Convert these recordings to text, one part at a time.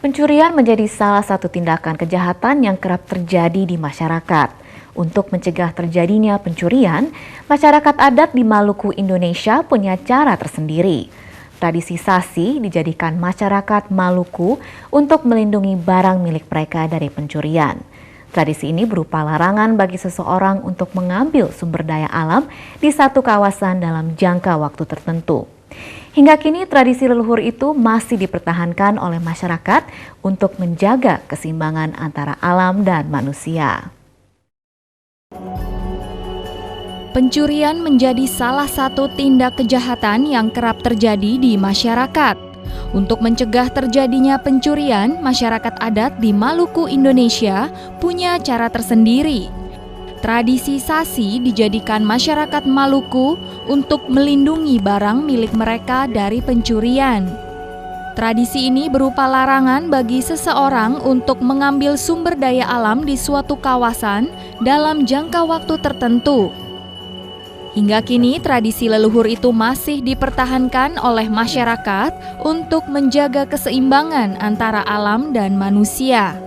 Pencurian menjadi salah satu tindakan kejahatan yang kerap terjadi di masyarakat. Untuk mencegah terjadinya pencurian, masyarakat adat di Maluku, Indonesia punya cara tersendiri. Tradisi sasi dijadikan masyarakat Maluku untuk melindungi barang milik mereka dari pencurian. Tradisi ini berupa larangan bagi seseorang untuk mengambil sumber daya alam di satu kawasan dalam jangka waktu tertentu. Hingga kini tradisi leluhur itu masih dipertahankan oleh masyarakat untuk menjaga keseimbangan antara alam dan manusia. Pencurian menjadi salah satu tindak kejahatan yang kerap terjadi di masyarakat. Untuk mencegah terjadinya pencurian, masyarakat adat di Maluku, Indonesia punya cara tersendiri. Tradisi sasi dijadikan masyarakat Maluku untuk melindungi barang milik mereka dari pencurian. Tradisi ini berupa larangan bagi seseorang untuk mengambil sumber daya alam di suatu kawasan dalam jangka waktu tertentu. Hingga kini tradisi leluhur itu masih dipertahankan oleh masyarakat untuk menjaga keseimbangan antara alam dan manusia.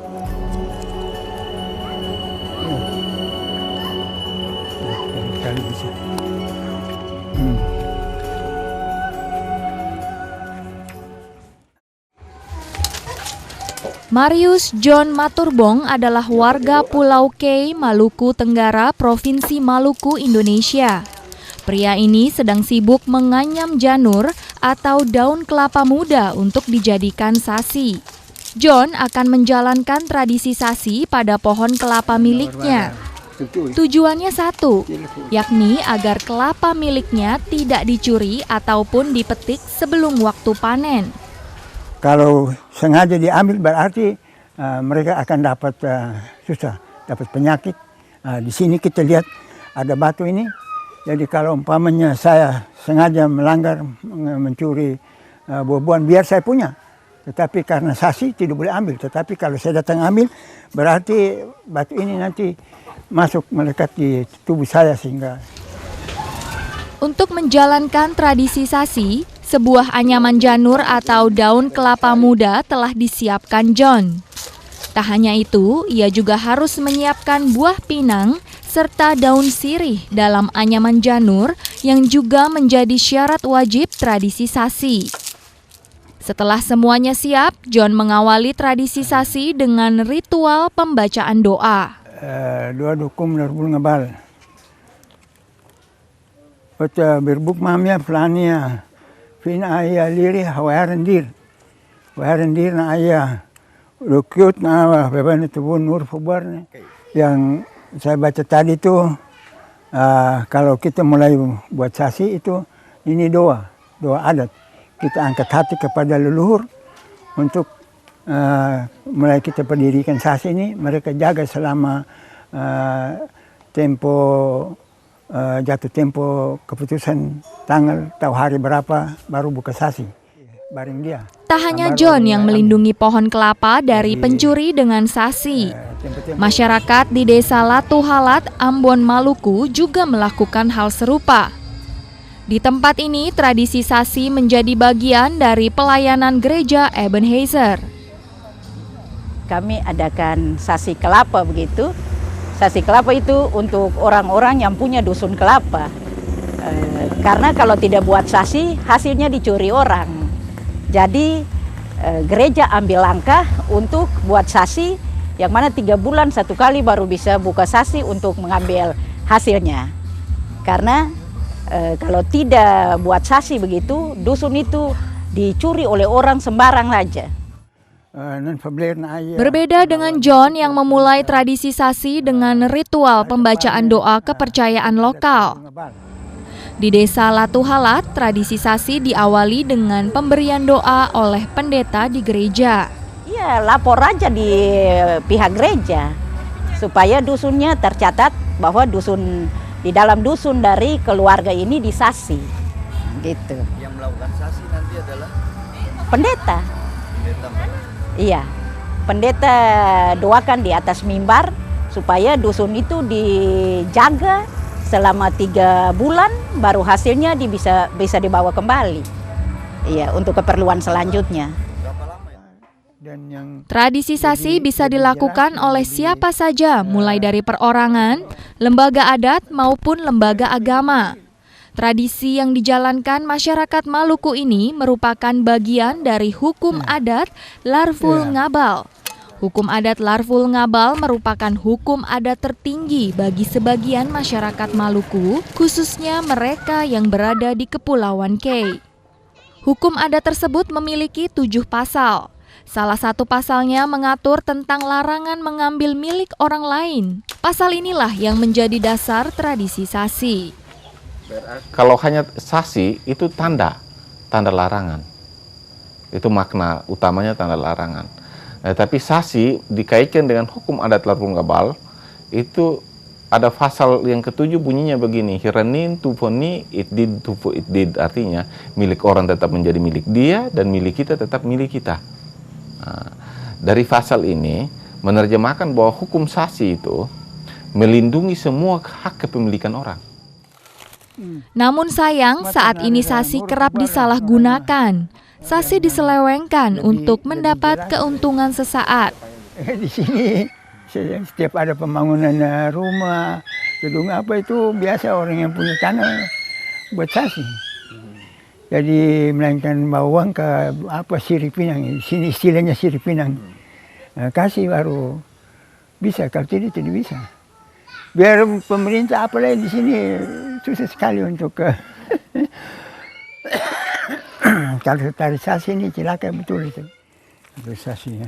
Marius John Maturbong adalah warga Pulau Kei, Maluku Tenggara, Provinsi Maluku, Indonesia. Pria ini sedang sibuk menganyam janur atau daun kelapa muda untuk dijadikan sasi. John akan menjalankan tradisi sasi pada pohon kelapa miliknya. Tujuannya satu, yakni agar kelapa miliknya tidak dicuri ataupun dipetik sebelum waktu panen. Kalau sengaja diambil berarti mereka akan dapat susah, dapat penyakit. Di sini kita lihat ada batu ini. Jadi kalau umpamanya saya sengaja melanggar mencuri buah-buahan biar saya punya. Tetapi karena sasi tidak boleh ambil. Tetapi kalau saya datang ambil berarti batu ini nanti masuk melekat di tubuh saya sehingga. Untuk menjalankan tradisi sasi, sebuah anyaman janur atau daun kelapa muda telah disiapkan John. Tak hanya itu, ia juga harus menyiapkan buah pinang serta daun sirih dalam anyaman janur yang juga menjadi syarat wajib tradisi sasi. Setelah semuanya siap, John mengawali tradisi sasi dengan ritual pembacaan doa. Doa dukum narbul ngabal. Ota berbuk mamia plania. Fin ayah liri hawarendir. Hawarendir na ayah. Lukyut na beban itu pun nur fubar. Yang saya baca tadi itu kalau kita mulai buat sasi itu ini doa adat. Kita angkat hati kepada leluhur untuk mulai kita pendirikan sasi ini mereka jaga selama jatuh tempo keputusan tanggal atau hari berapa baru buka sasi bareng dia. Tak hanya John yang melindungi pohon kelapa dari pencuri dengan sasi. Masyarakat di Desa Latu Halat, Ambon, Maluku juga melakukan hal serupa. Di tempat ini, tradisi sasi menjadi bagian dari pelayanan gereja Ebenezer. Kami adakan sasi kelapa begitu. Sasi kelapa itu untuk orang-orang yang punya dusun kelapa. Karena kalau tidak buat sasi, hasilnya dicuri orang. Jadi gereja ambil langkah untuk buat sasi, yang mana 3 bulan 1 kali baru bisa buka sasi untuk mengambil hasilnya. Karena kalau tidak buat sasi begitu, dusun itu dicuri oleh orang sembarang saja. Berbeda dengan John yang memulai tradisi sasi dengan ritual pembacaan doa kepercayaan lokal. Di Desa Latu Halat, tradisi sasi diawali dengan pemberian doa oleh pendeta di gereja. Iya, lapor aja di pihak gereja supaya dusunnya tercatat bahwa di dalam dusun dari keluarga ini disasi. Gitu. Yang melakukan sasi nanti adalah pendeta. Pendeta. Iya, pendeta doakan di atas mimbar supaya dusun itu dijaga selama 3 bulan, baru hasilnya bisa dibawa kembali. Iya, untuk keperluan selanjutnya. Berapa lama ya? Dan yang Tradisi sasi bisa lebih dilakukan jelas, oleh lebih, siapa saja, mulai dari perorangan, lembaga adat maupun lembaga agama. Tradisi yang dijalankan masyarakat Maluku ini merupakan bagian dari hukum adat Larvul Ngabal. Hukum adat Larvul Ngabal merupakan hukum adat tertinggi bagi sebagian masyarakat Maluku, khususnya mereka yang berada di Kepulauan Kei. Hukum adat tersebut memiliki 7 pasal. Salah satu pasalnya mengatur tentang larangan mengambil milik orang lain. Pasal inilah yang menjadi dasar tradisi sasi. Kalau hanya sasi itu tanda larangan. Itu makna utamanya tanda larangan. Tapi sasi dikaitkan dengan hukum adat Larvul Ngabal itu ada pasal yang ke-7 bunyinya begini, hiranin tufoni itdid tufu itdid, artinya milik orang tetap menjadi milik dia dan milik kita tetap milik kita. Nah, dari pasal ini menerjemahkan bahwa hukum sasi itu melindungi semua hak kepemilikan orang. Namun sayang, saat ini sasi kerap disalahgunakan. Sasi diselewengkan untuk mendapat keuntungan sesaat. di sini setiap ada pembangunan rumah, gedung apa itu biasa orang yang punya tanah buat sasi. Jadi melainkan bawa uang ke Siripinang, di sini istilahnya Siripinang. Kasih baru bisa, kalau tidak bisa. Biar pemerintah apalagi di sini susah sekali untuk kalkulasi ini celaka betul itu. Kalkulasinya.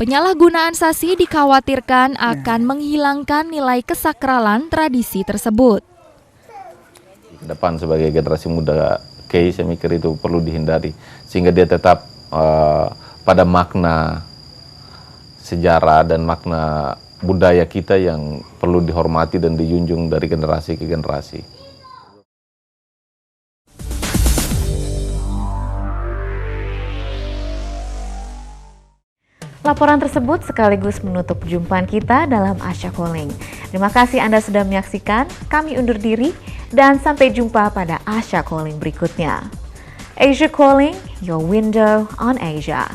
Penyalahgunaan sasi dikhawatirkan akan menghilangkan nilai kesakralan tradisi tersebut. Ke depan sebagai generasi muda Kei, saya mikir itu perlu dihindari sehingga dia tetap pada makna sejarah dan makna budaya kita yang perlu dihormati dan dijunjung dari generasi ke generasi. Laporan tersebut sekaligus menutup perjumpaan kita dalam Asia Calling. Terima kasih Anda sudah menyaksikan, kami undur diri dan sampai jumpa pada Asia Calling berikutnya. Asia Calling, your window on Asia.